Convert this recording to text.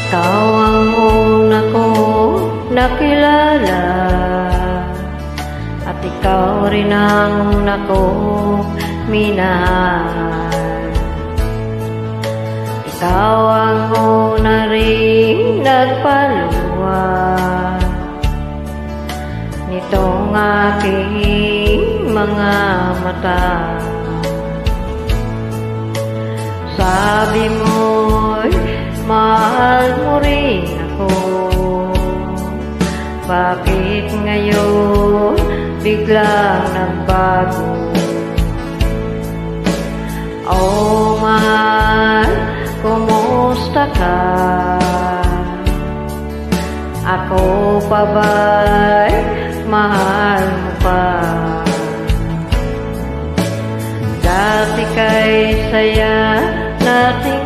Ikaw ang una kong nakilala, at ikaw rin ang una kong minahal. Ikaw ang una rin nagpaluwag nitong aking mga mata. Sabi mo'y mahal mo rin ako, bakit ngayon biglang nagbago? Oh mahal, kumusta ka? Ako pa ba'y mahal mo pa? Dati kay saya nating